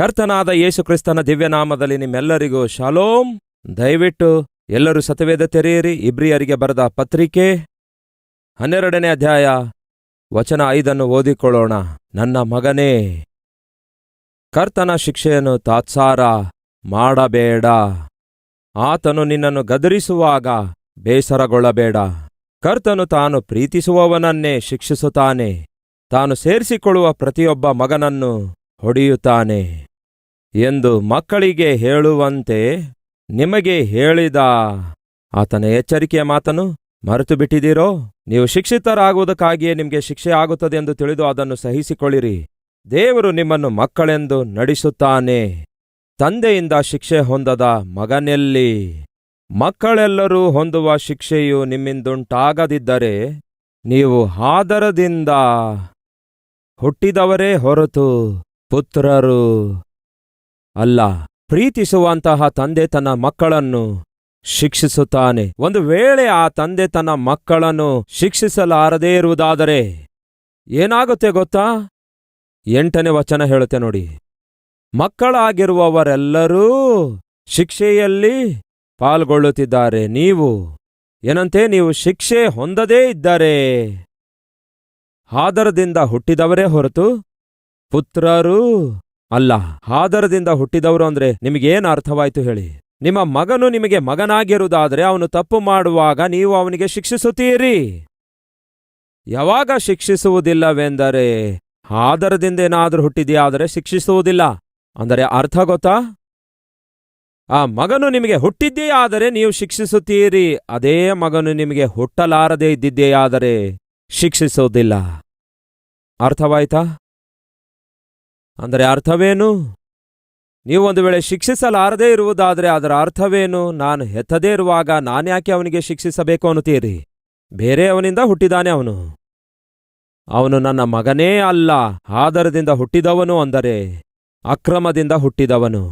ಕರ್ತನಾದ ಯೇಸು ಕ್ರಿಸ್ತನ ದಿವ್ಯನಾಮದಲ್ಲಿ ನಿಮ್ಮೆಲ್ಲರಿಗೂ ಶಾಲೋಮ್. ದಯವಿಟ್ಟು ಎಲ್ಲರೂ ಸತ್ಯವೇದ ತೆರೆಯಿರಿ. ಇಬ್ರಿಯರಿಗೆ ಬರೆದ ಪತ್ರಿಕೆ 12ನೇ ಅಧ್ಯಾಯ ವಚನ 5 ಓದಿಕೊಳ್ಳೋಣ. ನನ್ನ ಮಗನೇ, ಕರ್ತನ ಶಿಕ್ಷೆಯನ್ನು ತಾತ್ಸಾರ ಮಾಡಬೇಡ. ಆತನು ನಿನ್ನನ್ನು ಗದರಿಸುವಾಗ ಬೇಸರಗೊಳ್ಳಬೇಡ. ಕರ್ತನು ತಾನು ಪ್ರೀತಿಸುವವನನ್ನೇ ಶಿಕ್ಷಿಸುತ್ತಾನೆ. ತಾನು ಸೇರಿಸಿಕೊಳ್ಳುವ ಪ್ರತಿಯೊಬ್ಬ ಮಗನನ್ನು ಹೊಡೆಯುತ್ತಾನೆ ಎಂದು ಮಕ್ಕಳಿಗೆ ಹೇಳುವಂತೆ ನಿಮಗೆ ಹೇಳಿದ ಆತನ ಎಚ್ಚರಿಕೆಯ ಮಾತನ್ನು ಮರೆತು ಬಿಟ್ಟಿದ್ದೀರೋ? ನೀವು ಶಿಕ್ಷಿತರಾಗುವುದಕ್ಕಾಗಿಯೇ ನಿಮಗೆ ಶಿಕ್ಷೆ ಆಗುತ್ತದೆ ಎಂದು ತಿಳಿದು ಅದನ್ನು ಸಹಿಸಿಕೊಳ್ಳಿರಿ. ದೇವರು ನಿಮ್ಮನ್ನು ಮಕ್ಕಳೆಂದು ನಡೆಸುತ್ತಾನೆ. ತಂದೆಯಿಂದ ಶಿಕ್ಷೆ ಹೊಂದದ ಮಗನೆಲ್ಲಿ? ಮಕ್ಕಳೆಲ್ಲರೂ ಹೊಂದುವ ಶಿಕ್ಷೆಯು ನಿಮ್ಮಿಂದುಂಟಾಗದಿದ್ದರೆ ನೀವು ಆದರದಿಂದ ಹುಟ್ಟಿದವರೇ ಹೊರತು ಪುತ್ರರು ಅಲ್ಲ. ಪ್ರೀತಿಸುವಂತಹ ತಂದೆ ತನ್ನ ಮಕ್ಕಳನ್ನು ಶಿಕ್ಷಿಸುತ್ತಾನೆ. ಒಂದು ವೇಳೆ ಆ ತಂದೆ ತನ್ನ ಮಕ್ಕಳನ್ನು ಶಿಕ್ಷಿಸಲಾರದೇ ಇರುವುದಾದರೆ ಏನಾಗುತ್ತೆ ಗೊತ್ತಾ? 8ನೇ ವಚನ ಹೇಳುತ್ತೆ ನೋಡಿ. ಮಕ್ಕಳಾಗಿರುವವರೆಲ್ಲರೂ ಶಿಕ್ಷೆಯಲ್ಲಿ ಪಾಲ್ಗೊಳ್ಳುತ್ತಿದ್ದಾರೆ. ನೀವು ಶಿಕ್ಷೆ ಹೊಂದದೇ ಇದ್ದರೆ ಆದರದಿಂದ ಹುಟ್ಟಿದವರೇ ಹೊರತು ಪುತ್ರರು ಅಲ್ಲ. ಆದರದಿಂದ ಹುಟ್ಟಿದವರು ಅಂದ್ರೆ ನಿಮಗೇನು ಅರ್ಥವಾಯ್ತು ಹೇಳಿ? ನಿಮ್ಮ ಮಗನು ನಿಮಗೆ ಮಗನಾಗಿರುವುದಾದರೆ ಅವನು ತಪ್ಪು ಮಾಡುವಾಗ ನೀವು ಅವನಿಗೆ ಶಿಕ್ಷಿಸುತ್ತೀರಿ. ಯಾವಾಗ ಶಿಕ್ಷಿಸುವುದಿಲ್ಲವೆಂದರೆ ಆದರದಿಂದ ಏನಾದರೂ ಹುಟ್ಟಿದೆಯಾದರೆ ಶಿಕ್ಷಿಸುವುದಿಲ್ಲ. ಅಂದರೆ ಅರ್ಥ ಗೊತ್ತಾ? ಆ ಮಗನು ನಿಮಗೆ ಹುಟ್ಟಿದ್ದೆಯಾದರೆ ನೀವು ಶಿಕ್ಷಿಸುತ್ತೀರಿ. ಅದೇ ಮಗನು ನಿಮಗೆ ಹುಟ್ಟಲಾರದೇ ಇದ್ದಿದ್ದೆಯಾದರೆ ಶಿಕ್ಷಿಸುವುದಿಲ್ಲ. ಅರ್ಥವಾಯ್ತಾ? ಅಂದರೆ ಅರ್ಥವೇನು? ನೀವು ಒಂದು ವೇಳೆ ಶಿಕ್ಷಿಸಲಾರದೇ ಇರುವುದಾದರೆ ಅದರ ಅರ್ಥವೇನು? ನಾನು ಹೆತ್ತದೇ ಇರುವಾಗ ನಾನ್ಯಾಕೆ ಅವನಿಗೆ ಶಿಕ್ಷಿಸಬೇಕು ಅನ್ನುತ್ತೀರಿ? ಬೇರೆಯವನಿಂದ ಹುಟ್ಟಿದಾನೆ ಅವನು. ಅವನು ನನ್ನ ಮಗನೇ ಅಲ್ಲ, ಆದರದಿಂದ ಹುಟ್ಟಿದವನು, ಅಂದರೆ ಅಕ್ರಮದಿಂದ ಹುಟ್ಟಿದವನು.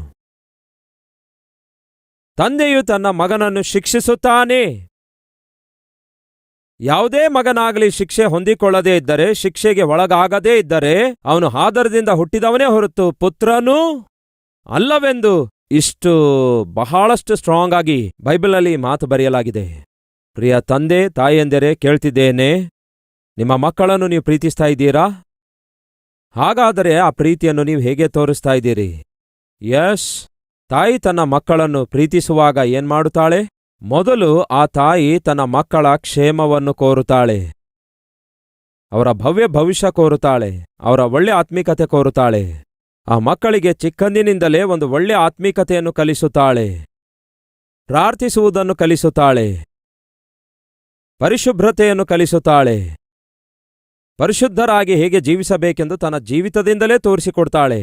ತಂದೆಯು ತನ್ನ ಮಗನನ್ನು ಶಿಕ್ಷಿಸುತ್ತಾನೆ. ಯಾವುದೇ ಮಗನಾಗಲಿ ಶಿಕ್ಷೆ ಹೊಂದಿಕೊಳ್ಳದೇ ಇದ್ದರೆ, ಶಿಕ್ಷೆಗೆ ಒಳಗಾಗದೇ ಇದ್ದರೆ ಅವನು ಆದರದಿಂದ ಹುಟ್ಟಿದವನೇ ಹೊರತು ಪುತ್ರನೂ ಅಲ್ಲವೆಂದು ಇಷ್ಟು ಬಹಳಷ್ಟು ಸ್ಟ್ರಾಂಗ್ ಆಗಿ ಬೈಬಲಲ್ಲಿ ಮಾತು ಬರೆಯಲಾಗಿದೆ. ಪ್ರಿಯ ತಂದೆ ತಾಯಿಯಂದಿರೇ, ಕೇಳ್ತಿದ್ದೇನೆ, ನಿಮ್ಮ ಮಕ್ಕಳನ್ನು ನೀವು ಪ್ರೀತಿಸ್ತಾ ಇದ್ದೀರಾ? ಹಾಗಾದರೆ ಆ ಪ್ರೀತಿಯನ್ನು ನೀವು ಹೇಗೆ ತೋರಿಸ್ತಾ ಇದ್ದೀರಿ? ಯಸ್, ತಾಯಿ ತನ್ನ ಮಕ್ಕಳನ್ನು ಪ್ರೀತಿಸುವಾಗ ಏನ್ಮಾಡುತ್ತಾಳೆ? ಮೊದಲು ಆ ತಾಯಿ ತನ್ನ ಮಕ್ಕಳ ಕ್ಷೇಮವನ್ನು ಕೋರುತ್ತಾಳೆ, ಅವರ ಭವ್ಯ ಭವಿಷ್ಯ ಕೋರುತ್ತಾಳೆ, ಅವರ ಒಳ್ಳೆ ಆತ್ಮೀಕತೆ ಕೋರುತ್ತಾಳೆ. ಆ ಮಕ್ಕಳಿಗೆ ಚಿಕ್ಕಂದಿನಿಂದಲೇ ಒಂದು ಒಳ್ಳೆ ಆತ್ಮೀಕತೆಯನ್ನು ಕಲಿಸುತ್ತಾಳೆ, ಪ್ರಾರ್ಥಿಸುವುದನ್ನು ಕಲಿಸುತ್ತಾಳೆ, ಪರಿಶುಭ್ರತೆಯನ್ನು ಕಲಿಸುತ್ತಾಳೆ, ಪರಿಶುದ್ಧರಾಗಿ ಹೇಗೆ ಜೀವಿಸಬೇಕೆಂದು ತನ್ನ ಜೀವಿತದಿಂದಲೇ ತೋರಿಸಿಕೊಡ್ತಾಳೆ.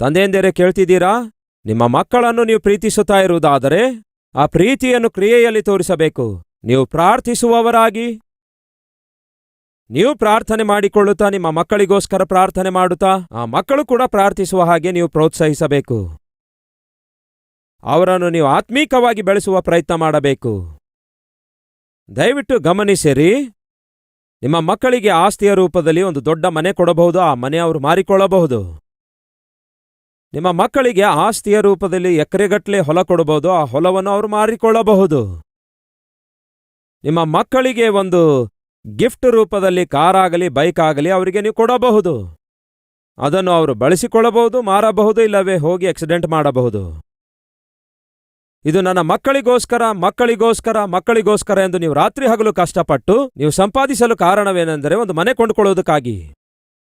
ತಂದೆಯಂದಿರೇ, ಕೇಳ್ತಿದ್ದೀರಾ? ನಿಮ್ಮ ಮಕ್ಕಳನ್ನು ನೀವು ಪ್ರೀತಿಸುತ್ತಾ ಇರುವುದಾದರೆ ಆ ಪ್ರೀತಿಯನ್ನು ಕ್ರಿಯೆಯಲ್ಲಿ ತೋರಿಸಬೇಕು. ನೀವು ಪ್ರಾರ್ಥಿಸುವವರಾಗಿ, ನೀವು ಪ್ರಾರ್ಥನೆ ಮಾಡಿಕೊಳ್ಳುತ್ತಾ ನಿಮ್ಮ ಮಕ್ಕಳಿಗೋಸ್ಕರ ಪ್ರಾರ್ಥನೆ ಮಾಡುತ್ತಾ ಆ ಮಕ್ಕಳು ಕೂಡ ಪ್ರಾರ್ಥಿಸುವ ಹಾಗೆ ನೀವು ಪ್ರೋತ್ಸಾಹಿಸಬೇಕು. ಅವರನ್ನು ನೀವು ಆತ್ಮೀಕವಾಗಿ ಬೆಳೆಸುವ ಪ್ರಯತ್ನ ಮಾಡಬೇಕು. ದಯವಿಟ್ಟು ಗಮನಿಸಿರಿ. ನಿಮ್ಮ ಮಕ್ಕಳಿಗೆ ಆಸ್ತಿಯ ರೂಪದಲ್ಲಿ ಒಂದು ದೊಡ್ಡ ಮನೆ ಕೊಡಬಹುದು, ಆ ಮನೆ ಅವರು ಮಾರಿಕೊಳ್ಳಬಹುದು. ನಿಮ್ಮ ಮಕ್ಕಳಿಗೆ ಆಸ್ತಿಯ ರೂಪದಲ್ಲಿ ಎಕರೆಗಟ್ಟಲೆ ಹೊಲ ಕೊಡಬಹುದು, ಆ ಹೊಲವನ್ನು ಅವರು ಮಾರಿಕೊಳ್ಳಬಹುದು. ನಿಮ್ಮ ಮಕ್ಕಳಿಗೆ ಒಂದು ಗಿಫ್ಟ್ ರೂಪದಲ್ಲಿ ಕಾರಾಗಲಿ ಬೈಕ್ ಆಗಲಿ ಅವರಿಗೆ ನೀವು ಕೊಡಬಹುದು. ಅದನ್ನು ಅವರು ಬಳಸಿಕೊಳ್ಳಬಹುದು, ಮಾರಬಹುದು, ಇಲ್ಲವೇ ಹೋಗಿ ಆಕ್ಸಿಡೆಂಟ್ ಮಾಡಬಹುದು. ಇದು ನನ್ನ ಮಕ್ಕಳಿಗೋಸ್ಕರ ಮಕ್ಕಳಿಗೋಸ್ಕರ ಮಕ್ಕಳಿಗೋಸ್ಕರ ಎಂದು ನೀವು ರಾತ್ರಿ ಹಗಲು ಕಷ್ಟಪಟ್ಟು ನೀವು ಸಂಪಾದಿಸಲು ಕಾರಣವೇನೆಂದರೆ ಒಂದು ಮನೆ ಕೊಂಡುಕೊಳ್ಳುವುದಕ್ಕಾಗಿ,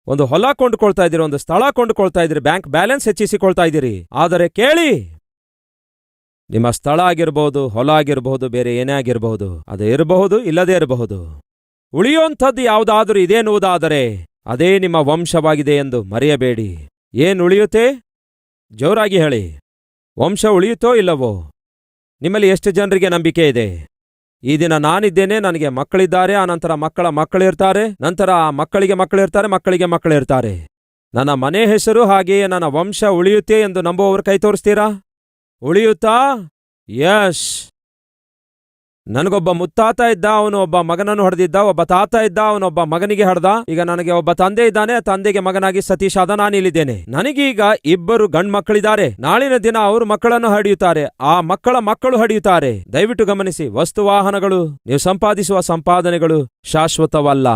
ಒಂದು ಹೊಲ ಕೊಂಡುಕೊಳ್ತಾ ಇದ್ದೀರಿ, ಒಂದು ಸ್ಥಳ ಕೊಂಡುಕೊಳ್ತಾ ಇದ್ದೀರಿ, ಬ್ಯಾಂಕ್ ಬ್ಯಾಲೆನ್ಸ್ ಹೆಚ್ಚಿಸಿಕೊಳ್ತಾ ಇದ್ದೀರಿ. ಆದರೆ ಕೇಳಿ, ನಿಮ್ಮ ಸ್ಥಳ ಆಗಿರಬಹುದು, ಹೊಲ ಆಗಿರಬಹುದು, ಬೇರೆ ಏನೇ ಆಗಿರಬಹುದು, ಅದು ಇರಬಹುದು, ಇಲ್ಲದೇ ಇರಬಹುದು. ಉಳಿಯುವಂಥದ್ದು ಯಾವುದಾದರೂ ಇದೆ ಎನ್ನುವುದಾದರೆ ಅದೇ ನಿಮ್ಮ ವಂಶವಾಗಿದೆ ಎಂದು ಮರೆಯಬೇಡಿ. ಏನು ಉಳಿಯುತ್ತೆ? ಜೋರಾಗಿ ಹೇಳಿ. ವಂಶ ಉಳಿಯುತ್ತೋ ಇಲ್ಲವೋ? ನಿಮ್ಮಲ್ಲಿ ಎಷ್ಟು ಜನರಿಗೆ ನಂಬಿಕೆ ಇದೆ? ಈ ದಿನ ನಾನಿದ್ದೇನೆ, ನನಗೆ ಮಕ್ಕಳಿದ್ದಾರೆ, ಆನಂತರ ಮಕ್ಕಳ ಮಕ್ಕಳಿರ್ತಾರೆ, ನಂತರ ಆ ಮಕ್ಕಳಿಗೆ ಮಕ್ಕಳಿರ್ತಾರೆ, ಮಕ್ಕಳಿಗೆ ಮಕ್ಕಳಿರ್ತಾರೆ. ನನ್ನ ಮನೆ ಹೆಸರು ಹಾಗೆಯೇ ನನ್ನ ವಂಶ ಉಳಿಯುತ್ತೆ ಎಂದು ನಂಬುವವರು ಕೈ ತೋರಿಸ್ತೀರಾ? ಉಳಿಯುತ್ತಾ? ಯಶ್. ನನಗೊಬ್ಬ ಮುತ್ತಾತ ಇದ್ದ, ಅವನು ಒಬ್ಬ ಮಗನನ್ನು ಹೊಡೆದಿದ್ದ. ಒಬ್ಬ ತಾತ ಇದ್ದ, ಅವನೊಬ್ಬ ಮಗನಿಗೆ ಹೊಡೆದ. ಈಗ ನನಗೆ ಒಬ್ಬ ತಂದೆ ಇದ್ದಾನೆ, ತಂದೆಗೆ ಮಗನಾಗಿ ಸತೀಶ್ ಆದ ನಾನಿಲ್ಲಿದ್ದೇನೆ. ನನಗೀಗ 2 ಗಂಡ್ಮಕ್ಕಳಿದ್ದಾರೆ. ನಾಳಿನ ದಿನ ಅವರು ಮಕ್ಕಳನ್ನು ಹಡಿಯುತ್ತಾರೆ, ಆ ಮಕ್ಕಳ ಮಕ್ಕಳು ಹಡಿಯುತ್ತಾರೆ. ದಯವಿಟ್ಟು ಗಮನಿಸಿ, ವಸ್ತುವಾಹನಗಳು, ನೀವು ಸಂಪಾದಿಸುವ ಸಂಪಾದನೆಗಳು ಶಾಶ್ವತವಲ್ಲ,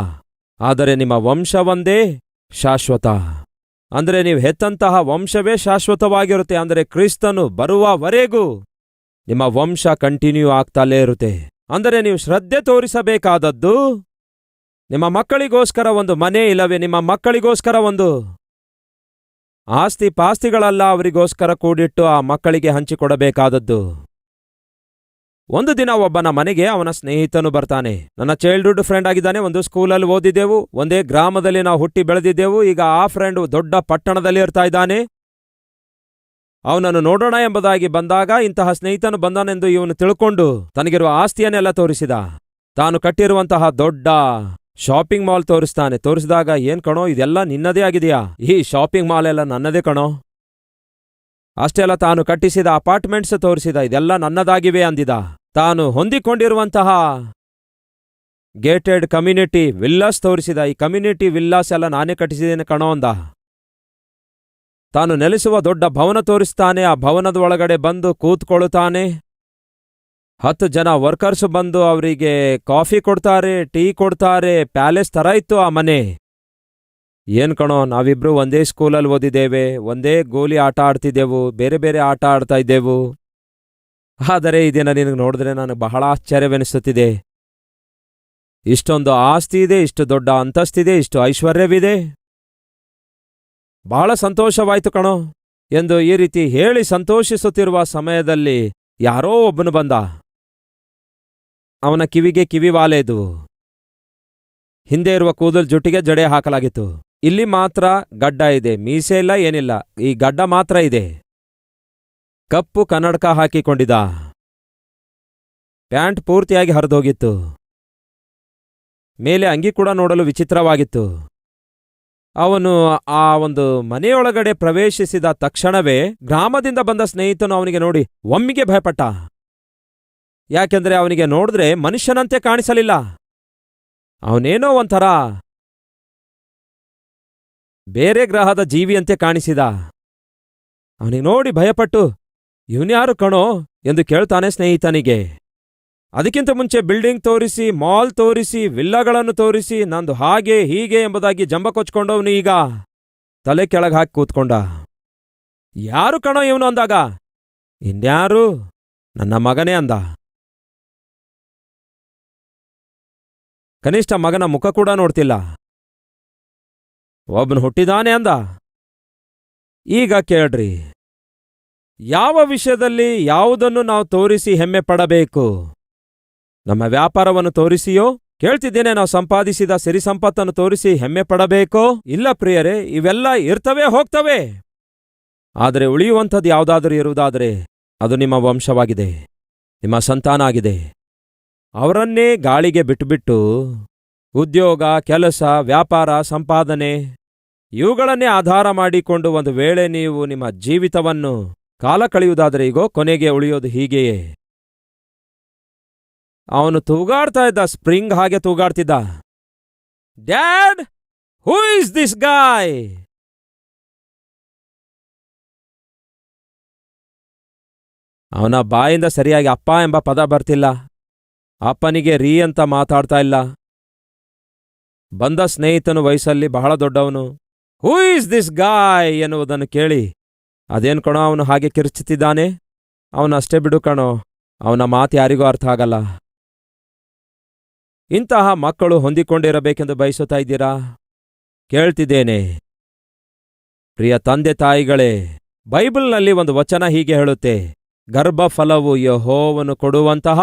ಆದರೆ ನಿಮ್ಮ ವಂಶವೊಂದೇ ಶಾಶ್ವತ. ಅಂದರೆ ನೀವು ಹೆತ್ತಂತಹ ವಂಶವೇ ಶಾಶ್ವತವಾಗಿರುತ್ತೆ. ಅಂದರೆ ಕ್ರಿಸ್ತನು ಬರುವವರೆಗೂ ನಿಮ್ಮ ವಂಶ ಕಂಟಿನ್ಯೂ ಆಗ್ತಲೇ ಇರುತ್ತೆ. ಅಂದರೆ ನೀವು ಶ್ರದ್ಧೆ ತೋರಿಸಬೇಕಾದದ್ದು ನಿಮ್ಮ ಮಕ್ಕಳಿಗೋಸ್ಕರ ಒಂದು ಮನೆ, ಇಲ್ಲವೇ ನಿಮ್ಮ ಮಕ್ಕಳಿಗೋಸ್ಕರ ಒಂದು ಆಸ್ತಿ ಪಾಸ್ತಿಗಳಲ್ಲ, ಅವರಿಗೋಸ್ಕರ ಕೂಡಿಟ್ಟು ಆ ಮಕ್ಕಳಿಗೆ ಹಂಚಿಕೊಡಬೇಕಾದದ್ದು. ಒಂದು ದಿನ ಒಬ್ಬನ ಮನೆಗೆ ಅವನ ಸ್ನೇಹಿತನು ಬರ್ತಾನೆ. ನನ್ನ ಚೈಲ್ಡ್ಹುಡ್ ಫ್ರೆಂಡ್ ಆಗಿದ್ದಾನೆ. ಒಂದು ಸ್ಕೂಲಲ್ಲಿ ಓದಿದ್ದೆವು, ಒಂದೇ ಗ್ರಾಮದಲ್ಲಿ ನಾವು ಹುಟ್ಟಿ ಬೆಳೆದಿದ್ದೆವು. ಈಗ ಆ ಫ್ರೆಂಡ್ ದೊಡ್ಡ ಪಟ್ಟಣದಲ್ಲಿ ಇರ್ತಾ ಇದ್ದಾನೆ. ಅವನನ್ನು ನೋಡೋಣ ಎಂಬುದಾಗಿ ಬಂದಾಗ ಇಂತಹ ಸ್ನೇಹಿತನು ಬಂದಾನೆಂದು ಇವನು ತಿಳ್ಕೊಂಡು ತನಗಿರುವ ಆಸ್ತಿಯನ್ನೆಲ್ಲ ತೋರಿಸಿದ. ತಾನು ಕಟ್ಟಿರುವಂತಹ ದೊಡ್ಡ ಶಾಪಿಂಗ್ ಮಾಲ್ ತೋರಿಸ್ತಾನೆ. ತೋರಿಸಿದಾಗ, ಏನ್ ಕಣೋ, ಇದೆಲ್ಲ ನಿನ್ನದೇ ಆಗಿದೆಯಾ? ಈ ಶಾಪಿಂಗ್ ಮಾಲ್ ಎಲ್ಲ ನನ್ನದೇ ಕಣೋ. ಅಷ್ಟೇ ಅಲ್ಲ, ತಾನು ಕಟ್ಟಿಸಿದ ಅಪಾರ್ಟ್ಮೆಂಟ್ಸ್ ತೋರಿಸಿದ. ಇದೆಲ್ಲ ನನ್ನದಾಗಿವೆ ಅಂದಿದ. ತಾನು ಹೊಂದಿಕೊಂಡಿರುವಂತಹ ಗೇಟೆಡ್ ಕಮ್ಯುನಿಟಿ ವಿಲ್ಲಾಸ್ ತೋರಿಸಿದ. ಈ ಕಮ್ಯುನಿಟಿ ವಿಲ್ಲಾಸ್ ಎಲ್ಲ ನಾನೇ ಕಟ್ಟಿಸಿದ್ದೇನೆ ಕಣೋ ಅಂದ. ತಾನು ನೆಲೆಸುವ ದೊಡ್ಡ ಭವನ ತೋರಿಸ್ತಾನೆ. ಆ ಭವನದ ಒಳಗಡೆ ಬಂದು ಕೂತ್ಕೊಳ್ಳುತ್ತಾನೆ. 10 ಜನ ವರ್ಕರ್ಸ್ ಬಂದು ಅವರಿಗೆ ಕಾಫಿ ಕೊಡ್ತಾರೆ, ಟೀ ಕೊಡ್ತಾರೆ. ಪ್ಯಾಲೇಸ್ ತರ ಇತ್ತು ಆ ಮನೆ. ಏನ್ ಕಣೋ, ನಾವಿಬ್ರು ಒಂದೇ ಸ್ಕೂಲಲ್ಲಿ ಓದಿದ್ದೇವೆ, ಒಂದೇ ಗೋಲಿ ಆಟ ಆಡ್ತಿದ್ದೆವು, ಬೇರೆ ಬೇರೆ ಆಟ ಆಡ್ತಾ ಇದ್ದೆವು. ಆದರೆ ಈ ದಿನ ನಿನಗೆ ನೋಡಿದ್ರೆ ನನಗೆ ಬಹಳ ಆಶ್ಚರ್ಯವೆನಿಸುತ್ತಿದೆ. ಇಷ್ಟೊಂದು ಆಸ್ತಿ ಇದೆ, ಇಷ್ಟು ದೊಡ್ಡ ಅಂತಸ್ತಿದೆ, ಇಷ್ಟು ಐಶ್ವರ್ಯವಿದೆ. ಬಹಳ ಸಂತೋಷವಾಯ್ತು ಕಣೋ ಎಂದು ಈ ರೀತಿ ಹೇಳಿ ಸಂತೋಷಿಸುತ್ತಿರುವ ಸಮಯದಲ್ಲಿ ಯಾರೋ ಒಬ್ಬನು ಬಂದ. ಅವನ ಕಿವಿಗೆ ಕಿವಿವಾಲೆ ಇದ್ವು. ಹಿಂದೆ ಇರುವ ಕೂದಲು ಜುಟ್ಟಿಗೆ ಜಡೆ ಹಾಕಲಾಗಿತ್ತು. ಇಲ್ಲಿ ಮಾತ್ರ ಗಡ್ಡ ಇದೆ, ಮೀಸೆ ಇಲ್ಲ, ಏನಿಲ್ಲ. ಈ ಗಡ್ಡ ಮಾತ್ರ ಇದೆ. ಕಪ್ಪು ಕನ್ನಡಕ ಹಾಕಿಕೊಂಡಿದ್ದ. ಪ್ಯಾಂಟ್ ಪೂರ್ತಿಯಾಗಿ ಹರಿದೋಗಿತ್ತು. ಮೇಲೆ ಅಂಗಿ ಕೂಡ ನೋಡಲು ವಿಚಿತ್ರವಾಗಿತ್ತು. ಅವನು ಆ ಒಂದು ಮನೆಯೊಳಗಡೆ ಪ್ರವೇಶಿಸಿದ ತಕ್ಷಣವೇ ಗ್ರಾಮದಿಂದ ಬಂದ ಸ್ನೇಹಿತನು ಅವನಿಗೆ ನೋಡಿ ಒಮ್ಮಿಗೆ ಭಯಪಟ್ಟ. ಯಾಕೆಂದ್ರೆ ಅವನಿಗೆ ನೋಡಿದ್ರೆ ಮನುಷ್ಯನಂತೆ ಕಾಣಿಸಲಿಲ್ಲ. ಅವನೇನೋ ಒಂಥರ ಬೇರೆ ಗ್ರಹದ ಜೀವಿಯಂತೆ ಕಾಣಿಸಿದ. ಅವನಿಗೆ ನೋಡಿ ಭಯಪಟ್ಟು, ಇವನ್ಯಾರು ಕಣೋ ಎಂದು ಕೇಳ್ತಾನೆ ಸ್ನೇಹಿತನಿಗೆ. ಅದಕ್ಕಿಂತ ಮುಂಚೆ ಬಿಲ್ಡಿಂಗ್ ತೋರಿಸಿ, ಮಾಲ್ ತೋರಿಸಿ, ವಿಲ್ಲಗಳನ್ನು ತೋರಿಸಿ, ನಂದು ಹಾಗೆ ಹೀಗೆ ಎಂಬುದಾಗಿ ಜಂಬ ಕೊಚ್ಕೊಂಡವನು ಈಗ ತಲೆ ಕೆಳಗೆ ಹಾಕಿ ಕೂತ್ಕೊಂಡ. ಯಾರು ಕಣೋ ಇವನು ಅಂದಾಗ, ಇನ್ಯಾರು, ನನ್ನ ಮಗನೇ ಅಂದ. ಕನಿಷ್ಠ ಮಗನ ಮುಖ ಕೂಡ ನೋಡ್ತಿಲ್ಲ. ಒಬ್ಬನು ಹುಟ್ಟಿದಾನೆ ಅಂದ. ಈಗ ಕೇಳ್ರಿ, ಯಾವ ವಿಷಯದಲ್ಲಿ ಯಾವುದನ್ನು ನಾವು ತೋರಿಸಿ ಹೆಮ್ಮೆ ಪಡಬೇಕು? ನಮ್ಮ ವ್ಯಾಪಾರವನ್ನು ತೋರಿಸಿಯೋ? ಕೇಳ್ತಿದ್ದೇನೆ, ನಾವು ಸಂಪಾದಿಸಿದ ಸಿರಿ ಸಂಪತ್ತನ್ನು ತೋರಿಸಿ ಹೆಮ್ಮೆ ಪಡಬೇಕೋ? ಇಲ್ಲ ಪ್ರಿಯರೇ, ಇವೆಲ್ಲ ಇರ್ತವೆ ಹೋಗ್ತವೆ. ಆದರೆ ಉಳಿಯುವಂಥದ್ದು ಯಾವುದಾದರೂ ಇರುವುದಾದರೆ ಅದು ನಿಮ್ಮ ವಂಶವಾಗಿದೆ, ನಿಮ್ಮ ಸಂತಾನ ಆಗಿದೆ. ಅವರನ್ನೇ ಗಾಳಿಗೆ ಬಿಟ್ಟುಬಿಟ್ಟು ಉದ್ಯೋಗ, ಕೆಲಸ, ವ್ಯಾಪಾರ, ಸಂಪಾದನೆ ಇವುಗಳನ್ನೇ ಆಧಾರ ಮಾಡಿಕೊಂಡು ಒಂದು ವೇಳೆ ನೀವು ನಿಮ್ಮ ಜೀವಿತವನ್ನು ಕಾಲ ಕಳೆಯುವುದಾದರೆ ಈಗೋ ಕೊನೆಗೆ ಉಳಿಯೋದು ಹೀಗೆಯೇ. ಅವನು ತೂಗಾಡ್ತಾ ಇದ್ದ, ಸ್ಪ್ರಿಂಗ್ ಹಾಗೆ ತೂಗಾಡ್ತಿದ್ದ. Dad, who is this guy? ಅವನ ಬಾಯಿಂದ ಸರಿಯಾಗಿ ಅಪ್ಪ ಎಂಬ ಪದ ಬರ್ತಿಲ್ಲ. ಅಪ್ಪನಿಗೆ ರೀ ಅಂತ ಮಾತಾಡ್ತಾ ಇಲ್ಲ. ಬಂದ ಸ್ನೇಹಿತನು ವಯಸ್ಸಲ್ಲಿ ಬಹಳ ದೊಡ್ಡವನು. ಹೂ ಇಸ್ ದಿಸ್ ಗಾಯ್ ಎನ್ನುವುದನ್ನು ಕೇಳಿ, ಅದೇನ್ ಕಣೋ ಅವನು ಹಾಗೆ ಕಿರ್ಚುತ್ತಿದ್ದಾನೆ, ಅವನು ಅಷ್ಟೇ ಬಿಡು ಕಣೋ, ಅವನ ಮಾತು ಯಾರಿಗೂ ಅರ್ಥ ಆಗಲ್ಲ. ಇಂತಹ ಮಕ್ಕಳು ಹೊಂದಿಕೊಂಡಿರಬೇಕೆಂದು ಬಯಸುತ್ತಾ ಇದ್ದೀರಾ? ಕೇಳ್ತಿದ್ದೇನೆ ಪ್ರಿಯ ತಂದೆ ತಾಯಿಗಳೇ, ಬೈಬಲ್ನಲ್ಲಿ ಒಂದು ವಚನ ಹೀಗೆ ಹೇಳುತ್ತೆ, ಗರ್ಭಫಲವು ಯೆಹೋವನು ಕೊಡುವಂತಹ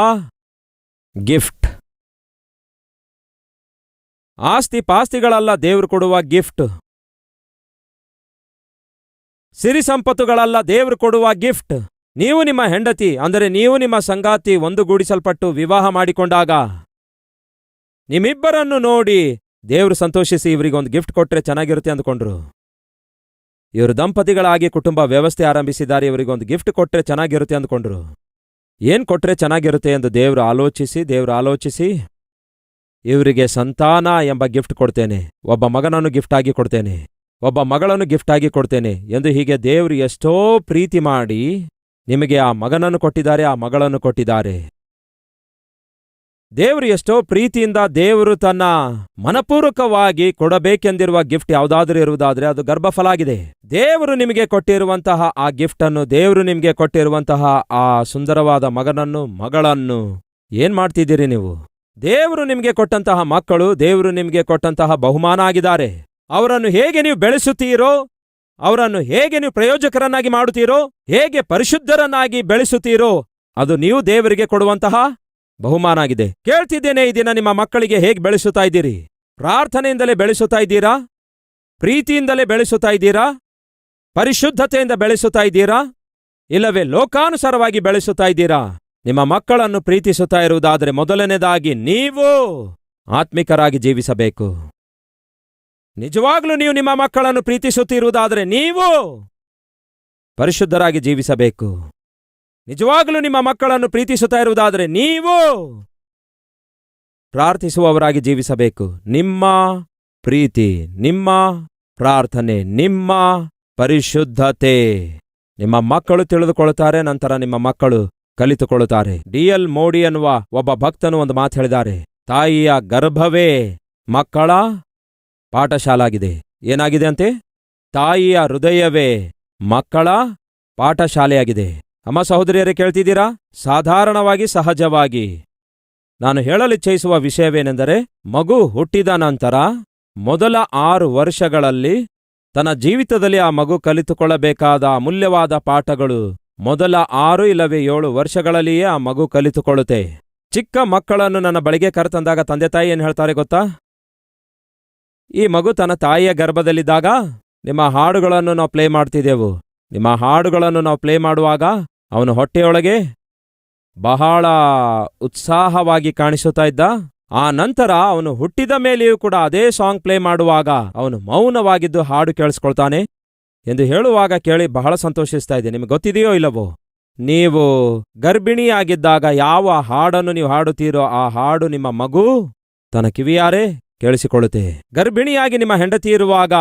ಗಿಫ್ಟ್. ಆಸ್ತಿ ಪಾಸ್ತಿಗಳಲ್ಲ ದೇವರು ಕೊಡುವ ಗಿಫ್ಟ್. ಸಿರಿ ಸಂಪತ್ತುಗಳಲ್ಲ ದೇವರು ಕೊಡುವ ಗಿಫ್ಟ್. ನೀವು ನಿಮ್ಮ ಹೆಂಡತಿ, ಅಂದರೆ ನೀವು ನಿಮ್ಮ ಸಂಗಾತಿ ಒಂದುಗೂಡಿಸಲ್ಪಟ್ಟು ವಿವಾಹ ಮಾಡಿಕೊಂಡಾಗ ನಿಮ್ಮಿಬ್ಬರನ್ನು ನೋಡಿ ದೇವರು ಸಂತೋಷಿಸಿ ಇವರಿಗೊಂದು ಗಿಫ್ಟ್ ಕೊಟ್ರೆ ಚೆನ್ನಾಗಿರುತ್ತೆ ಅಂದ್ಕೊಂಡ್ರು. ಇವರು ದಂಪತಿಗಳಾಗಿ ಕುಟುಂಬ ವ್ಯವಸ್ಥೆ ಆರಂಭಿಸಿದ್ದಾರೆ, ಇವರಿಗೊಂದು ಗಿಫ್ಟ್ ಕೊಟ್ರೆ ಚೆನ್ನಾಗಿರುತ್ತೆ ಅಂದ್ಕೊಂಡ್ರು. ಏನ್ ಕೊಟ್ರೆ ಚೆನ್ನಾಗಿರುತ್ತೆ ಎಂದು ದೇವರು ಆಲೋಚಿಸಿ ಇವರಿಗೆ ಸಂತಾನ ಎಂಬ ಗಿಫ್ಟ್ ಕೊಡ್ತೇನೆ, ಒಬ್ಬ ಮಗನನ್ನು ಗಿಫ್ಟ್ ಆಗಿ ಕೊಡ್ತೇನೆ, ಒಬ್ಬ ಮಗಳನ್ನು ಗಿಫ್ಟ್ ಆಗಿ ಕೊಡ್ತೇನೆ ಎಂದು ಹೀಗೆ ದೇವರು ಎಷ್ಟೋ ಪ್ರೀತಿ ಮಾಡಿ ನಿಮಗೆ ಆ ಮಗನನ್ನು ಕೊಟ್ಟಿದ್ದಾರೆ, ಆ ಮಗಳನ್ನು ಕೊಟ್ಟಿದ್ದಾರೆ. ದೇವರು ಎಷ್ಟೋ ಪ್ರೀತಿಯಿಂದ ದೇವರು ತನ್ನ ಮನಪೂರ್ವಕವಾಗಿ ಕೊಡಬೇಕೆಂದಿರುವ ಗಿಫ್ಟ್ ಯಾವುದಾದ್ರೂ ಇರುವುದಾದ್ರೆ ಅದು ಗರ್ಭಫಲ ಆಗಿದೆ. ದೇವರು ನಿಮಗೆ ಕೊಟ್ಟಿರುವಂತಹ ಆ ಗಿಫ್ಟ್ ಅನ್ನು, ದೇವರು ನಿಮಗೆ ಕೊಟ್ಟಿರುವಂತಹ ಆ ಸುಂದರವಾದ ಮಗನನ್ನು, ಮಗಳನ್ನು ಏನ್ ಮಾಡ್ತಿದ್ದೀರಿ ನೀವು? ದೇವರು ನಿಮಗೆ ಕೊಟ್ಟಂತಹ ಮಕ್ಕಳು, ದೇವರು ನಿಮಗೆ ಕೊಟ್ಟಂತಹ ಬಹುಮಾನ ಆಗಿದ್ದಾರೆ. ಅವರನ್ನು ಹೇಗೆ ನೀವು ಬೆಳೆಸುತ್ತೀರೋ, ಅವರನ್ನು ಹೇಗೆ ನೀವು ಪ್ರಯೋಜಕರನ್ನಾಗಿ ಮಾಡುತ್ತೀರೋ, ಹೇಗೆ ಪರಿಶುದ್ಧರನ್ನಾಗಿ ಬೆಳೆಸುತ್ತೀರೋ, ಅದು ನೀವು ದೇವರಿಗೆ ಕೊಡುವಂತಹ ಬಹುಮಾನ ಆಗಿದೆ. ಕೇಳ್ತಿದ್ದೇನೆ, ಈ ದಿನ ನಿಮ್ಮ ಮಕ್ಕಳಿಗೆ ಹೇಗೆ ಬೆಳೆಸುತ್ತಾ ಇದ್ದೀರಿ? ಪ್ರಾರ್ಥನೆಯಿಂದಲೇ ಬೆಳೆಸುತ್ತಾ ಇದ್ದೀರಾ? ಪ್ರೀತಿಯಿಂದಲೇ ಬೆಳೆಸುತ್ತಾ ಇದ್ದೀರಾ? ಪರಿಶುದ್ಧತೆಯಿಂದ ಬೆಳೆಸುತ್ತಾ ಇದ್ದೀರಾ? ಇಲ್ಲವೇ ಲೋಕಾನುಸಾರವಾಗಿ ಬೆಳೆಸುತ್ತಾ ಇದ್ದೀರಾ? ನಿಮ್ಮ ಮಕ್ಕಳನ್ನು ಪ್ರೀತಿಸುತ್ತಾ ಇರುವುದಾದರೆ ಮೊದಲನೇದಾಗಿ ನೀವು ಆತ್ಮಿಕರಾಗಿ ಜೀವಿಸಬೇಕು. ನಿಜವಾಗ್ಲೂ ನೀವು ನಿಮ್ಮ ಮಕ್ಕಳನ್ನು ಪ್ರೀತಿಸುತ್ತಿರುವುದಾದರೆ ನೀವು ಪರಿಶುದ್ಧರಾಗಿ ಜೀವಿಸಬೇಕು. ನಿಜವಾಗಲೂ ನಿಮ್ಮ ಮಕ್ಕಳನ್ನು ಪ್ರೀತಿಸುತ್ತಾ ಇರುವುದಾದರೆ ನೀವು ಪ್ರಾರ್ಥಿಸುವವರಾಗಿ ಜೀವಿಸಬೇಕು. ನಿಮ್ಮ ಪ್ರೀತಿ, ನಿಮ್ಮ ಪ್ರಾರ್ಥನೆ, ನಿಮ್ಮ ಪರಿಶುದ್ಧತೆ ನಿಮ್ಮ ಮಕ್ಕಳು ತಿಳಿದುಕೊಳ್ಳುತ್ತಾರೆ, ನಂತರ ನಿಮ್ಮ ಮಕ್ಕಳು ಕಲಿತುಕೊಳ್ಳುತ್ತಾರೆ. ಡಿ.ಎಲ್. ಮೋಡಿ ಎನ್ನುವ ಒಬ್ಬ ಭಕ್ತನು ಒಂದು ಮಾತು ಹೇಳಿದ್ದಾರೆ, ತಾಯಿಯ ಗರ್ಭವೇ ಮಕ್ಕಳ ಪಾಠಶಾಲಾಗಿದೆ. ಏನಾಗಿದೆ ಅಂತೆ? ತಾಯಿಯ ಹೃದಯವೇ ಮಕ್ಕಳ ಪಾಠಶಾಲೆಯಾಗಿದೆ. ಅಮ್ಮ ಸಹೋದರಿಯರೇ, ಕೇಳ್ತಿದ್ದೀರಾ? ಸಾಧಾರಣವಾಗಿ, ಸಹಜವಾಗಿ ನಾನು ಹೇಳಲಿಚ್ಛಯಿಸುವ ವಿಷಯವೇನೆಂದರೆ, ಮಗು ಹುಟ್ಟಿದ ನಂತರ ಮೊದಲ 6 ವರ್ಷಗಳಲ್ಲಿ ತನ್ನ ಜೀವಿತದಲ್ಲಿ ಆ ಮಗು ಕಲಿತುಕೊಳ್ಳಬೇಕಾದ ಅಮೂಲ್ಯವಾದ ಪಾಠಗಳು ಮೊದಲ 6 ಇಲ್ಲವೇ 7 ವರ್ಷಗಳಲ್ಲಿಯೇ ಆ ಮಗು ಕಲಿತುಕೊಳ್ಳುತ್ತೆ. ಚಿಕ್ಕ ಮಕ್ಕಳನ್ನು ನನ್ನ ಬಳಿಗೆ ಕರೆತಂದಾಗ ತಂದೆ ತಾಯಿ ಏನು ಹೇಳ್ತಾರೆ ಗೊತ್ತಾ? ಈ ಮಗು ತನ್ನ ತಾಯಿಯ ಗರ್ಭದಲ್ಲಿದ್ದಾಗ ನಿಮ್ಮ ಹಾಡುಗಳನ್ನು ನಾವು ಪ್ಲೇ ಮಾಡ್ತಿದ್ದೆವು. ನಿಮ್ಮ ಹಾಡುಗಳನ್ನು ನಾವು ಪ್ಲೇ ಮಾಡುವಾಗ ಅವನು ಹೊಟ್ಟೆಯೊಳಗೆ ಬಹಳ ಉತ್ಸಾಹವಾಗಿ ಕಾಣಿಸುತ್ತಾ ಇದ್ದ. ಆ ನಂತರ ಅವನು ಹುಟ್ಟಿದ ಮೇಲೆಯೂ ಕೂಡ ಅದೇ ಸಾಂಗ್ ಪ್ಲೇ ಮಾಡುವಾಗ ಅವನು ಮೌನವಾಗಿದ್ದು ಹಾಡು ಕೇಳಿಸ್ಕೊಳ್ತಾನೆ ಎಂದು ಹೇಳುವಾಗ ಕೇಳಿ ಬಹಳ ಸಂತೋಷಿಸ್ತಾ ಇದೆ. ನಿಮಗೆ ಗೊತ್ತಿದೆಯೋ ಇಲ್ಲವೋ? ನೀವು ಗರ್ಭಿಣಿಯಾಗಿದ್ದಾಗ ಯಾವ ಹಾಡನ್ನು ನೀವು ಹಾಡುತ್ತೀರೋ ಆ ಹಾಡು ನಿಮ್ಮ ಮಗು ತನ್ನ ಕಿವಿಯಾರೆ ಕೇಳಿಸಿಕೊಳ್ಳುತ್ತೆ. ಗರ್ಭಿಣಿಯಾಗಿ ನಿಮ್ಮ ಹೆಂಡತಿ ಇರುವಾಗ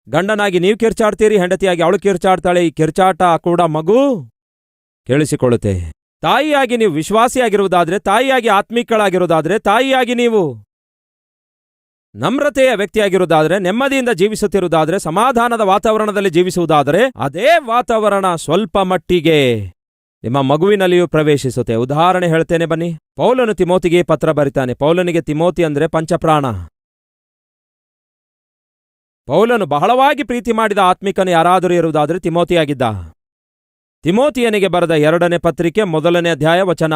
ಗಂಡನಾಗಿ ನೀವು ಕಿರ್ಚಾಡ್ತೀರಿ, ಹೆಂಡತಿಯಾಗಿ ಅವಳು ಕಿರ್ಚಾಡ್ತಾಳೆ. ಈ ಕಿರ್ಚಾಟ ಕೂಡ ಮಗು ಕೇಳಿಸಿಕೊಳ್ಳುತ್ತೆ. ತಾಯಿಯಾಗಿ ನೀವು ವಿಶ್ವಾಸಿಯಾಗಿರುವುದಾದ್ರೆ, ತಾಯಿಯಾಗಿ ಆತ್ಮಿಕಳಾಗಿರುವುದಾದ್ರೆ, ತಾಯಿಯಾಗಿ ನೀವು ನಮ್ರತೆಯ ವ್ಯಕ್ತಿಯಾಗಿರುವುದಾದ್ರೆ, ನೆಮ್ಮದಿಯಿಂದ ಜೀವಿಸುತ್ತಿರುವುದಾದ್ರೆ, ಸಮಾಧಾನದ ವಾತಾವರಣದಲ್ಲಿ ಜೀವಿಸುವುದಾದರೆ ಅದೇ ವಾತಾವರಣ ಸ್ವಲ್ಪ ಮಟ್ಟಿಗೆ ನಿಮ್ಮ ಮಗುವಿನಲ್ಲಿಯೂ ಪ್ರವೇಶಿಸುತ್ತೆ. ಉದಾಹರಣೆ ಹೇಳ್ತೇನೆ ಬನ್ನಿ. ಪೌಲನು ತಿಮೋತಿಗೆ ಪತ್ರ ಬರಿತಾನೆ. ಪೌಲನಿಗೆ ತಿಮೋತಿ ಅಂದ್ರೆ ಪಂಚಪ್ರಾಣ. ಪೌಲನು ಬಹಳವಾಗಿ ಪ್ರೀತಿ ಮಾಡಿದ ಆತ್ಮಿಕನು ಯಾರಾದರೂ ಇರುವುದಾದರೆ ತಿಮೋತಿಯಾಗಿದ್ದ. ತಿಮೋತಿಯನಿಗೆ ಬರೆದ 2ನೇ ಪತ್ರಿಕೆ 1ನೇ ಅಧ್ಯಾಯ ವಚನ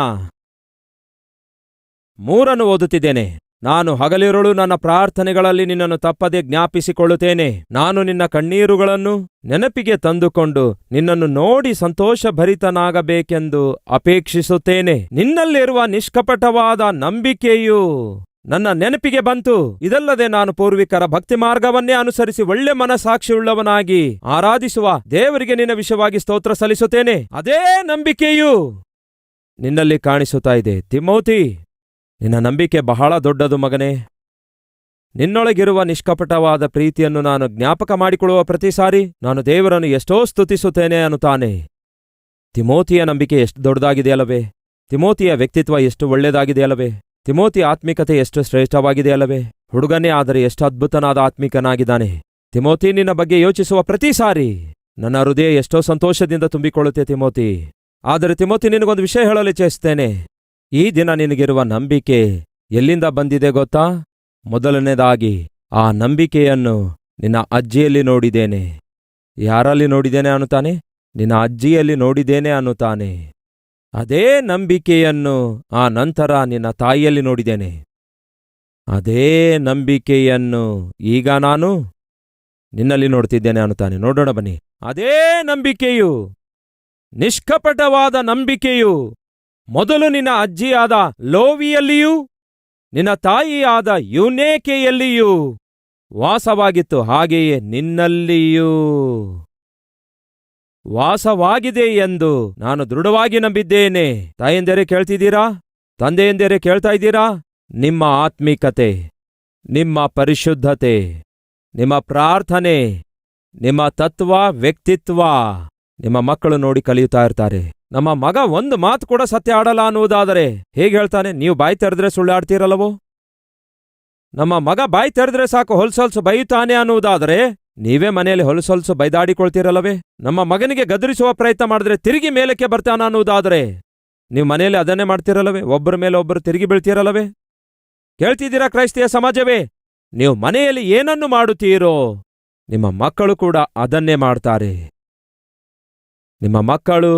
3 ಓದುತ್ತಿದ್ದೇನೆ. ನಾನು ಹಗಲಿರುಳು ನನ್ನ ಪ್ರಾರ್ಥನೆಗಳಲ್ಲಿ ನಿನ್ನನ್ನು ತಪ್ಪದೆ ಜ್ಞಾಪಿಸಿಕೊಳ್ಳುತ್ತೇನೆ. ನಾನು ನಿನ್ನ ಕಣ್ಣೀರುಗಳನ್ನು ನೆನಪಿಗೆ ತಂದುಕೊಂಡು ನಿನ್ನನ್ನು ನೋಡಿ ಸಂತೋಷಭರಿತನಾಗಬೇಕೆಂದು ಅಪೇಕ್ಷಿಸುತ್ತೇನೆ. ನಿನ್ನಲ್ಲಿರುವ ನಿಷ್ಕಪಟವಾದ ನಂಬಿಕೆಯು ನನ್ನ ನೆನಪಿಗೆ ಬಂತು. ಇದಲ್ಲದೆ ನಾನು ಪೂರ್ವಿಕರ ಭಕ್ತಿ ಮಾರ್ಗವನ್ನೇ ಅನುಸರಿಸಿ ಒಳ್ಳೆ ಮನಸಾಕ್ಷಿಯುಳ್ಳವನಾಗಿ ಆರಾಧಿಸುವ ದೇವರಿಗೆ ನಿನ್ನ ವಿಷಯವಾಗಿ ಸ್ತೋತ್ರ ಸಲ್ಲಿಸುತ್ತೇನೆ. ಅದೇ ನಂಬಿಕೆಯು ನಿನ್ನಲ್ಲಿ ಕಾಣಿಸುತ್ತಾ ಇದೆ. ತಿಮೋತಿ, ನಿನ್ನ ನಂಬಿಕೆ ಬಹಳ ದೊಡ್ಡದು ಮಗನೇ. ನಿನ್ನೊಳಗಿರುವ ನಿಷ್ಕಪಟವಾದ ಪ್ರೀತಿಯನ್ನು ನಾನು ಜ್ಞಾಪಕ ಮಾಡಿಕೊಳ್ಳುವ ಪ್ರತಿ ಸಾರಿ ನಾನು ದೇವರನ್ನು ಎಷ್ಟೋ ಸ್ತುತಿಸುತ್ತೇನೆ ಅನ್ನುತ್ತಾನೆ. ತಿಮೋತಿಯ ನಂಬಿಕೆ ಎಷ್ಟು ದೊಡ್ಡದಾಗಿದೆಯಲ್ಲವೇ? ತಿಮೋತಿಯ ವ್ಯಕ್ತಿತ್ವ ಎಷ್ಟು ಒಳ್ಳೆಯದಾಗಿದೆಯಲ್ಲವೇ? ತಿಮೋತಿ ಆತ್ಮಿಕತೆ ಎಷ್ಟು ಶ್ರೇಷ್ಠವಾಗಿದೆಯಲ್ಲವೇ? ಹುಡುಗನೇ ಆದರೆ ಎಷ್ಟು ಅದ್ಭುತನಾದ ಆತ್ಮಿಕನಾಗಿದ್ದಾನೆ. ತಿಮೋತಿ, ನಿನ್ನ ಬಗ್ಗೆ ಯೋಚಿಸುವ ಪ್ರತಿ ಸಾರಿ ನನ್ನ ಹೃದಯ ಎಷ್ಟೋ ಸಂತೋಷದಿಂದ ತುಂಬಿಕೊಳ್ಳುತ್ತೆ ತಿಮೋತಿ. ಆದರೆ ತಿಮೋತಿ, ನಿನಗೊಂದು ವಿಷಯ ಹೇಳಲು ಇಚ್ಛಿಸುತ್ತೇನೆ. ಈ ದಿನ ನಿನಗಿರುವ ನಂಬಿಕೆ ಎಲ್ಲಿಂದ ಬಂದಿದೆ ಗೊತ್ತಾ? ಮೊದಲನೇದಾಗಿ ಆ ನಂಬಿಕೆಯನ್ನು ನಿನ್ನ ಅಜ್ಜಿಯಲ್ಲಿ ನೋಡಿದ್ದೇನೆ. ಯಾರಲ್ಲಿ ನೋಡಿದ್ದೇನೆ ಅನ್ನುತ್ತಾನೆ? ನಿನ್ನ ಅಜ್ಜಿಯಲ್ಲಿ ನೋಡಿದ್ದೇನೆ ಅನ್ನುತ್ತಾನೆ. ಅದೇ ನಂಬಿಕೆಯನ್ನು ಆ ನಂತರ ನಿನ್ನ ತಾಯಿಯಲ್ಲಿ ನೋಡಿದ್ದೇನೆ. ಅದೇ ನಂಬಿಕೆಯನ್ನು ಈಗ ನಾನು ನಿನ್ನಲ್ಲಿ ನೋಡ್ತಿದ್ದೇನೆ ಅನ್ನುತ್ತಾನೆ. ನೋಡೋಣ ಬನ್ನಿ. ಅದೇ ನಂಬಿಕೆಯು, ನಿಷ್ಕಪಟವಾದ ನಂಬಿಕೆಯು ಮೊದಲು ನಿನ್ನ ಅಜ್ಜಿಯಾದ ಲೋವಿಯಲ್ಲಿಯೂ ನಿನ್ನ ತಾಯಿಯಾದ ಯುನೇಕೆಯಲ್ಲಿಯೂ ವಾಸವಾಗಿತ್ತು, ಹಾಗೆಯೇ ನಿನ್ನಲ್ಲಿಯೂ. ವಾಸವಾಗಿದೆ ಎಂದು ನಾನು ದೃಢವಾಗಿ ನಂಬಿದ್ದೇನೆ. ತಾಯಂದಿರೇ ಕೇಳ್ತಿದ್ದೀರಾ? ತಂದೆಯಂದಿರೇ ಕೇಳ್ತಾ ಇದ್ದೀರಾ? ನಿಮ್ಮ ಆತ್ಮೀಕತೆ, ನಿಮ್ಮ ಪರಿಶುದ್ಧತೆ, ನಿಮ್ಮ ಪ್ರಾರ್ಥನೆ, ನಿಮ್ಮ ತತ್ವ, ವ್ಯಕ್ತಿತ್ವ ನಿಮ್ಮ ಮಕ್ಕಳು ನೋಡಿ ಕಲಿಯುತ್ತಾ ಇರ್ತಾರೆ. ನಮ್ಮ ಮಗ ಒಂದು ಮಾತು ಕೂಡ ಸತ್ಯ ಆಡಲ್ಲ ಅನ್ನುವುದಾದರೆ ಹೇಗೆ ಹೇಳ್ತಾನೆ? ನೀವು ಬಾಯಿ ತೆರೆದ್ರೆ ಸುಳ್ಳಾಡ್ತೀರಲ್ಲವೋ? ನಮ್ಮ ಮಗ ಬಾಯಿ ತೆರೆದ್ರೆ ಸಾಕು ಹೊಲ್ಸೊಲ್ಸು ಬೈಯುತ್ತಾನೆ ಅನ್ನುವುದಾದರೆ ನೀವೇ ಮನೆಯಲ್ಲಿ ಹೊಲ್ಸೊಲ್ಸು ಬೈದಾಡಿಕೊಳ್ತೀರಲ್ಲವೇ? ನಮ್ಮ ಮಗನಿಗೆ ಗದರಿಸುವ ಪ್ರಯತ್ನ ಮಾಡಿದ್ರೆ ತಿರುಗಿ ಮೇಲಕ್ಕೆ ಬರ್ತಾನ ಅನ್ನುವುದಾದರೆ ನೀವು ಮನೆಯಲ್ಲಿ ಅದನ್ನೇ ಮಾಡ್ತಿರಲ್ಲವೇ? ಒಬ್ಬರ ಮೇಲೆ ಒಬ್ಬರು ತಿರುಗಿ ಬೀಳ್ತೀರಲ್ಲವೇ? ಕೇಳ್ತಿದ್ದೀರಾ ಕ್ರೈಸ್ತಿಯ ಸಮಾಜವೇ? ನೀವು ಮನೆಯಲ್ಲಿ ಏನನ್ನು ಮಾಡುತ್ತೀರೋ ನಿಮ್ಮ ಮಕ್ಕಳು ಕೂಡ ಅದನ್ನೇ ಮಾಡ್ತಾರೆ. ನಿಮ್ಮ ಮಕ್ಕಳು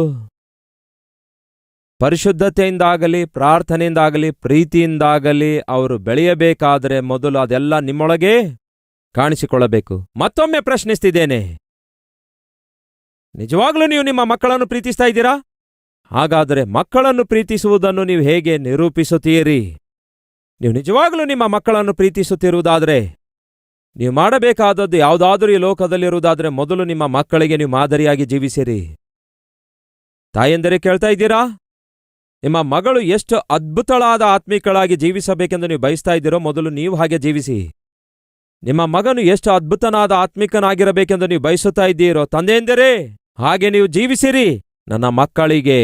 ಪರಿಶುದ್ಧತೆಯಿಂದಾಗಲಿ, ಪ್ರಾರ್ಥನೆಯಿಂದಾಗಲಿ, ಪ್ರೀತಿಯಿಂದಾಗಲಿ ಅವರು ಬೆಳೆಯಬೇಕಾದರೆ ಮೊದಲು ಅದೆಲ್ಲ ನಿಮ್ಮೊಳಗೇ ಕಾಣಿಸಿಕೊಳ್ಳಬೇಕು. ಮತ್ತೊಮ್ಮೆ ಪ್ರಶ್ನಿಸ್ತಿದ್ದೇನೆ, ನಿಜವಾಗ್ಲೂ ನೀವು ನಿಮ್ಮ ಮಕ್ಕಳನ್ನು ಪ್ರೀತಿಸ್ತಾ ಇದ್ದೀರಾ? ಹಾಗಾದರೆ ಮಕ್ಕಳನ್ನು ಪ್ರೀತಿಸುವುದನ್ನು ನೀವು ಹೇಗೆ ನಿರೂಪಿಸುತ್ತೀರಿ? ನೀವು ನಿಜವಾಗ್ಲೂ ನಿಮ್ಮ ಮಕ್ಕಳನ್ನು ಪ್ರೀತಿಸುತ್ತಿರುವುದಾದರೆ ನೀವು ಮಾಡಬೇಕಾದದ್ದು ಯಾವುದಾದ್ರೂ ಈ ಲೋಕದಲ್ಲಿರುವುದಾದರೆ ಮೊದಲು ನಿಮ್ಮ ಮಕ್ಕಳಿಗೆ ನೀವು ಮಾದರಿಯಾಗಿ ಜೀವಿಸಿರಿ. ತಾಯಂದಿರೇ ಕೇಳ್ತಾ ಇದ್ದೀರಾ? ನಿಮ್ಮ ಮಗಳು ಎಷ್ಟು ಅದ್ಭುತಳಾದ ಆತ್ಮಿಕಳಾಗಿ ಜೀವಿಸಬೇಕೆಂದು ನೀವು ಬಯಸ್ತಾ ಇದ್ದೀರೋ ಮೊದಲು ನೀವು ಹಾಗೆ ಜೀವಿಸಿ. ನಿಮ್ಮ ಮಗನು ಎಷ್ಟು ಅದ್ಭುತನಾದ ಆತ್ಮಿಕನಾಗಿರಬೇಕೆಂದು ನೀವು ಬಯಸುತ್ತಾ ಇದ್ದೀರೋ ತಂದೆಯಂದಿರೇ ಹಾಗೆ ನೀವು ಜೀವಿಸಿರಿ. ನನ್ನ ಮಕ್ಕಳಿಗೆ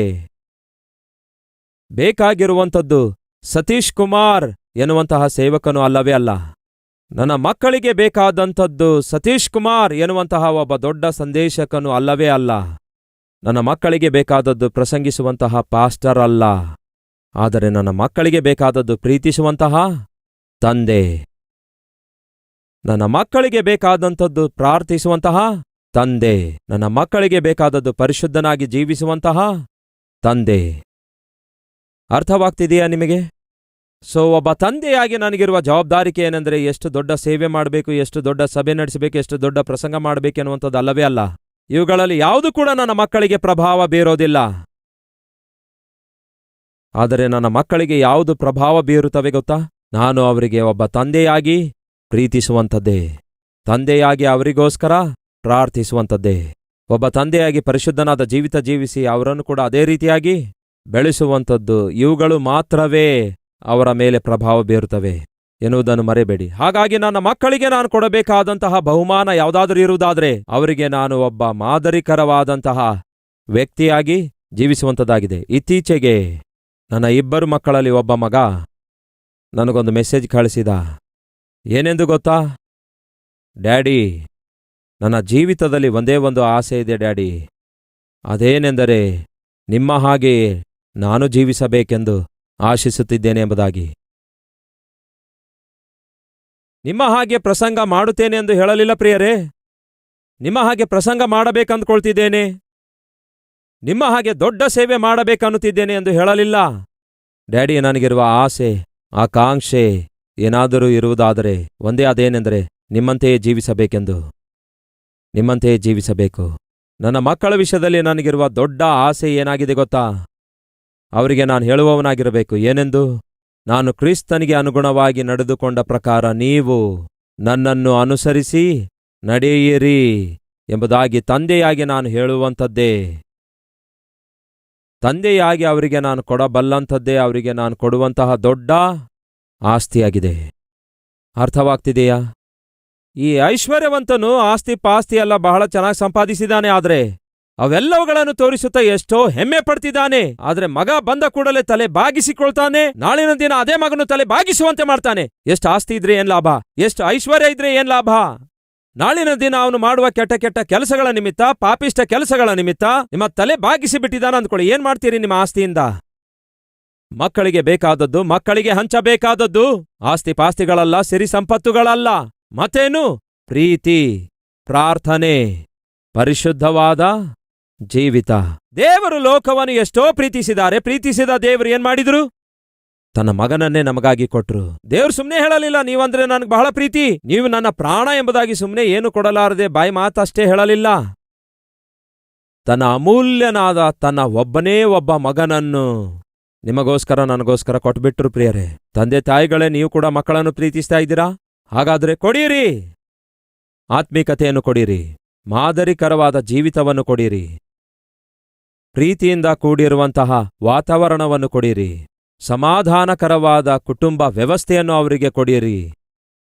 ಬೇಕಾಗಿರುವಂಥದ್ದು ಸತೀಶ್ ಕುಮಾರ್ ಎನ್ನುವಂತಹ ಸೇವಕನು ಅಲ್ಲವೇ ಅಲ್ಲ. ನನ್ನ ಮಕ್ಕಳಿಗೆ ಬೇಕಾದಂಥದ್ದು ಸತೀಶ್ ಕುಮಾರ್ ಎನ್ನುವಂತಹ ಒಬ್ಬ ದೊಡ್ಡ ಸಂದೇಶಕನು ಅಲ್ಲವೇ ಅಲ್ಲ. ನನ್ನ ಮಕ್ಕಳಿಗೆ ಬೇಕಾದದ್ದು ಪ್ರಸಂಗಿಸುವಂತಹ ಪಾಸ್ಟರ್ ಅಲ್ಲ. ಆದರೆ ನನ್ನ ಮಕ್ಕಳಿಗೆ ಬೇಕಾದದ್ದು ಪ್ರೀತಿಸುವಂತಹ ತಂದೆ. ನನ್ನ ಮಕ್ಕಳಿಗೆ ಬೇಕಾದಂಥದ್ದು ಪ್ರಾರ್ಥಿಸುವಂತಹ ತಂದೆ. ನನ್ನ ಮಕ್ಕಳಿಗೆ ಬೇಕಾದದ್ದು ಪರಿಶುದ್ಧನಾಗಿ ಜೀವಿಸುವಂತಹ ತಂದೆ. ಅರ್ಥವಾಗ್ತಿದೆಯಾ ನಿಮಗೆ? ಒಬ್ಬ ತಂದೆಯಾಗಿ ನನಗಿರುವ ಜವಾಬ್ದಾರಿಕೆ ಏನೆಂದರೆ ಎಷ್ಟು ದೊಡ್ಡ ಸೇವೆ ಮಾಡಬೇಕು, ಎಷ್ಟು ದೊಡ್ಡ ಸಭೆ ನಡೆಸಬೇಕು, ಎಷ್ಟು ದೊಡ್ಡ ಪ್ರಸಂಗ ಮಾಡಬೇಕು ಎನ್ನುವಂಥದ್ದು ಅಲ್ಲವೇ ಅಲ್ಲ. ಇವುಗಳಲ್ಲಿ ಯಾವುದು ಕೂಡ ನನ್ನ ಮಕ್ಕಳಿಗೆ ಪ್ರಭಾವ ಬೀರೋದಿಲ್ಲ. ಆದರೆ ನನ್ನ ಮಕ್ಕಳಿಗೆ ಯಾವುದು ಪ್ರಭಾವ ಬೀರುತ್ತವೆ ಗೊತ್ತಾ? ನಾನು ಅವರಿಗೆ ಒಬ್ಬ ತಂದೆಯಾಗಿ ಪ್ರೀತಿಸುವಂಥದ್ದೇ, ತಂದೆಯಾಗಿ ಅವರಿಗೋಸ್ಕರ ಪ್ರಾರ್ಥಿಸುವಂಥದ್ದೇ, ಒಬ್ಬ ತಂದೆಯಾಗಿ ಪರಿಶುದ್ಧನಾದ ಜೀವಿತ ಜೀವಿಸಿ ಅವರನ್ನು ಕೂಡ ಅದೇ ರೀತಿಯಾಗಿ ಬೆಳೆಸುವಂಥದ್ದು. ಇವುಗಳು ಮಾತ್ರವೇ ಅವರ ಮೇಲೆ ಪ್ರಭಾವ ಬೀರುತ್ತವೆ ಎನ್ನುವುದನ್ನು ಮರೆಯಬೇಡಿ. ಹಾಗಾಗಿ ನನ್ನ ಮಕ್ಕಳಿಗೆ ನಾನು ಕೊಡಬೇಕಾದಂತಹ ಬಹುಮಾನ ಯಾವುದಾದ್ರೂ ಇರುವುದಾದರೆ ಅವರಿಗೆ ನಾನು ಒಬ್ಬ ಮಾದರಿಕರವಾದಂತಹ ವ್ಯಕ್ತಿಯಾಗಿ ಜೀವಿಸುವಂಥದ್ದಾಗಿದೆ. ಇತ್ತೀಚೆಗೆ ನನ್ನ 2 ಮಕ್ಕಳಲ್ಲಿ ಒಬ್ಬ ಮಗ ನನಗೊಂದು ಮೆಸೇಜ್ ಕಳಿಸಿದ. ಏನೆಂದು ಗೊತ್ತಾ? ಡ್ಯಾಡಿ, ನನ್ನ ಜೀವಿತದಲ್ಲಿ ಒಂದೇ ಒಂದು ಆಸೆ ಇದೆ ಡ್ಯಾಡಿ. ಅದೇನೆಂದರೆ ನಿಮ್ಮ ಹಾಗೆ ನಾನು ಜೀವಿಸಬೇಕೆಂದು ಆಶಿಸುತ್ತಿದ್ದೇನೆ ಎಂಬುದಾಗಿ. ನಿಮ್ಮ ಹಾಗೆ ಪ್ರಸಂಗ ಮಾಡುತ್ತೇನೆ ಎಂದು ಹೇಳಲಿಲ್ಲ ಪ್ರಿಯರೇ. ನಿಮ್ಮ ಹಾಗೆ ಪ್ರಸಂಗ ಮಾಡಬೇಕಂದ್ಕೊಳ್ತಿದ್ದೇನೆ, ನಿಮ್ಮ ಹಾಗೆ ದೊಡ್ಡ ಸೇವೆ ಮಾಡಬೇಕನ್ನುತ್ತಿದ್ದೇನೆ ಎಂದು ಹೇಳಲಿಲ್ಲ. ಡ್ಯಾಡಿ, ನನಗಿರುವ ಆಸೆ, ಆಕಾಂಕ್ಷೆ ಏನಾದರೂ ಇರುವುದಾದರೆ ಒಂದೇ, ಅದೇನೆಂದರೆ ನಿಮ್ಮಂತೆಯೇ ಜೀವಿಸಬೇಕೆಂದು. ನಿಮ್ಮಂತೆಯೇ ಜೀವಿಸಬೇಕು. ನನ್ನ ಮಕ್ಕಳ ವಿಷಯದಲ್ಲಿ ನನಗಿರುವ ದೊಡ್ಡ ಆಸೆ ಏನಾಗಿದೆ ಗೊತ್ತಾ? ಅವರಿಗೆ ನಾನು ಹೇಳುವವನಾಗಿರಬೇಕು. ಏನೆಂದು? ನಾನು ಕ್ರಿಸ್ತನಿಗೆ ಅನುಗುಣವಾಗಿ ನಡೆದುಕೊಂಡ ಪ್ರಕಾರ ನೀವು ನನ್ನನ್ನು ಅನುಸರಿಸಿ ನಡೆಯಿರಿ ಎಂಬುದಾಗಿ ತಂದೆಯಾಗಿ ನಾನು ಹೇಳುವಂಥದ್ದೇ. ತಂದೆಯಾಗಿ ಅವರಿಗೆ ನಾನು ಕೊಡಬಲ್ಲಂಥದ್ದೇ ಅವರಿಗೆ ನಾನು ಕೊಡುವಂತಹ ದೊಡ್ಡ ಆಸ್ತಿಯಾಗಿದೆ. ಅರ್ಥವಾಗ್ತಿದೆಯಾ? ಈ ಐಶ್ವರ್ಯವಂತನು ಆಸ್ತಿ ಪಾಸ್ತಿ ಎಲ್ಲ ಬಹಳ ಚೆನ್ನಾಗಿ ಸಂಪಾದಿಸಿದಾನೆ, ಆದರೆ ಅವೆಲ್ಲವುಗಳನ್ನು ತೋರಿಸುತ್ತಾ ಎಷ್ಟೋ ಹೆಮ್ಮೆ ಪಡ್ತಿದ್ದಾನೆ. ಆದ್ರೆ ಮಗ ಬಂದ ಕೂಡಲೇ ತಲೆ ಬಾಗಿಸಿಕೊಳ್ತಾನೆ. ನಾಳಿನ ದಿನ ಅದೇ ಮಗನು ತಲೆ ಬಾಗಿಸುವಂತೆ ಮಾಡ್ತಾನೆ. ಎಷ್ಟು ಆಸ್ತಿ ಇದ್ರೆ ಏನ್ ಲಾಭ? ಎಷ್ಟು ಐಶ್ವರ್ಯ ಇದ್ರೆ ಏನ್ ಲಾಭ? ನಾಳಿನ ದಿನ ಅವನು ಮಾಡುವ ಕೆಟ್ಟ ಕೆಟ್ಟ ಕೆಲಸಗಳ ನಿಮಿತ್ತ, ಪಾಪಿಷ್ಟ ಕೆಲಸಗಳ ನಿಮಿತ್ತ ನಿಮ್ಮ ತಲೆ ಬಾಗಿಸಿ ಬಿಟ್ಟಿದ್ದಾನ ಅಂದ್ಕೊಳ್ಳಿ. ಏನ್ ಮಾಡ್ತೀರಿ ನಿಮ್ಮ ಆಸ್ತಿಯಿಂದ? ಮಕ್ಕಳಿಗೆ ಬೇಕಾದದ್ದು ಮಕ್ಕಳಿಗೆ ಹಂಚಬೇಕಾದದ್ದು ಆಸ್ತಿ ಪಾಸ್ತಿಗಳಲ್ಲ, ಸಿರಿ ಸಂಪತ್ತುಗಳಲ್ಲ. ಮತ್ತೇನು? ಪ್ರೀತಿ, ಪ್ರಾರ್ಥನೆ, ಪರಿಶುದ್ಧವಾದ ಜೀವಿತ. ದೇವರು ಲೋಕವನ್ನು ಎಷ್ಟೋ ಪ್ರೀತಿಸಿದ ದೇವರು ಏನ್ ಮಾಡಿದ್ರು? ತನ್ನ ಮಗನನ್ನೇ ನಮಗಾಗಿ ಕೊಟ್ರು. ದೇವ್ರು ಸುಮ್ನೆ ಹೇಳಲಿಲ್ಲ, ನೀವಂದ್ರೆ ನನಗೆ ಬಹಳ ಪ್ರೀತಿ, ನೀವು ನನ್ನ ಪ್ರಾಣ ಎಂಬುದಾಗಿ ಸುಮ್ನೆ ಏನು ಕೊಡಲಾರದೆ ಬಾಯಿ ಮಾತಷ್ಟೇ ಹೇಳಲಿಲ್ಲ. ತನ್ನ ಅಮೂಲ್ಯನಾದ ತನ್ನ ಒಬ್ಬನೇ ಒಬ್ಬ ಮಗನನ್ನು ನಿಮಗೋಸ್ಕರ ನನಗೋಸ್ಕರ ಕೊಟ್ಬಿಟ್ರು. ಪ್ರಿಯರೇ, ತಂದೆ ತಾಯಿಗಳೇ, ನೀವು ಕೂಡ ಮಕ್ಕಳನ್ನು ಪ್ರೀತಿಸ್ತಾ ಇದ್ದೀರಾ? ಹಾಗಾದ್ರೆ ಕೊಡಿರಿ, ಆತ್ಮೀಕತೆಯನ್ನು ಕೊಡಿರಿ, ಮಾದರಿಕರವಾದ ಜೀವಿತವನ್ನು ಕೊಡಿರಿ. ಪ್ರೀತಿಯಿಂದ ಕೂಡಿರುವಂತಹ ವಾತಾವರಣವನ್ನು ಕೊಡಿರಿ. ಸಮಾಧಾನಕರವಾದ ಕುಟುಂಬ ವ್ಯವಸ್ಥೆಯನ್ನು ಅವರಿಗೆ ಕೊಡಿರಿ.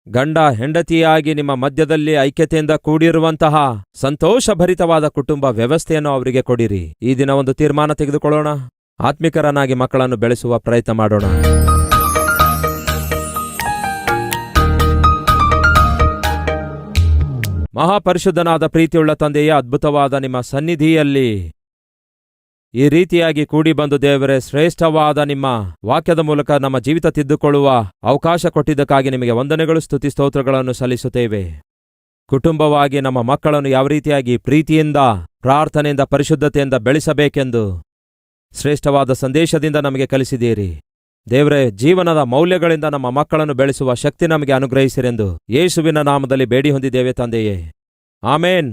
ಗಂಡ ಹೆಂಡತಿಯಾಗಿ ನಿಮ್ಮ ಮಧ್ಯದಲ್ಲಿ ಐಕ್ಯತೆಯಿಂದ ಕೂಡಿರುವಂತಹ ಸಂತೋಷಭರಿತವಾದ ಕುಟುಂಬ ವ್ಯವಸ್ಥೆಯನ್ನು ಅವರಿಗೆ ಕೊಡಿರಿ. ಈ ದಿನ ಒಂದು ತೀರ್ಮಾನ ತೆಗೆದುಕೊಳ್ಳೋಣ. ಆತ್ಮಿಕರನ್ನಾಗಿ ಮಕ್ಕಳನ್ನು ಬೆಳೆಸುವ ಪ್ರಯತ್ನ ಮಾಡೋಣ. ಮಹಾಪರಿಶುದ್ಧನಾದ ಪ್ರೀತಿಯುಳ್ಳ ತಂದೆಯ ಅದ್ಭುತವಾದ ನಿಮ್ಮ ಸನ್ನಿಧಿಯಲ್ಲಿ ಈ ರೀತಿಯಾಗಿ ಕೂಡಿ ಬಂದು ದೇವರೇ, ಶ್ರೇಷ್ಠವಾದ ನಿಮ್ಮ ವಾಕ್ಯದ ಮೂಲಕ ನಮ್ಮ ಜೀವಿತ ತಿದ್ದುಕೊಳ್ಳುವ ಅವಕಾಶ ಕೊಟ್ಟಿದ್ದಕ್ಕಾಗಿ ನಿಮಗೆ ವಂದನೆಗಳು, ಸ್ತುತಿ, ಸ್ತೋತ್ರಗಳನ್ನು ಸಲ್ಲಿಸುತ್ತೇವೆ. ಕುಟುಂಬವಾಗಿ ನಮ್ಮ ಮಕ್ಕಳನ್ನು ಯಾವ ರೀತಿಯಾಗಿ ಪ್ರೀತಿಯಿಂದ, ಪ್ರಾರ್ಥನೆಯಿಂದ, ಪರಿಶುದ್ಧತೆಯಿಂದ ಬೆಳೆಸಬೇಕೆಂದು ಶ್ರೇಷ್ಠವಾದ ಸಂದೇಶದಿಂದ ನಮಗೆ ಕಲಿಸಿದ್ದೀರಿ. ದೇವರೇ, ಜೀವನದ ಮೌಲ್ಯಗಳಿಂದ ನಮ್ಮ ಮಕ್ಕಳನ್ನು ಬೆಳೆಸುವ ಶಕ್ತಿ ನಮಗೆ ಅನುಗ್ರಹಿಸಿರೆಂದು ಯೇಸುವಿನ ನಾಮದಲ್ಲಿ ಬೇಡಿ ಹೊಂದಿದ್ದೇವೆ ತಂದೆಯೇ. ಆಮೇನ್.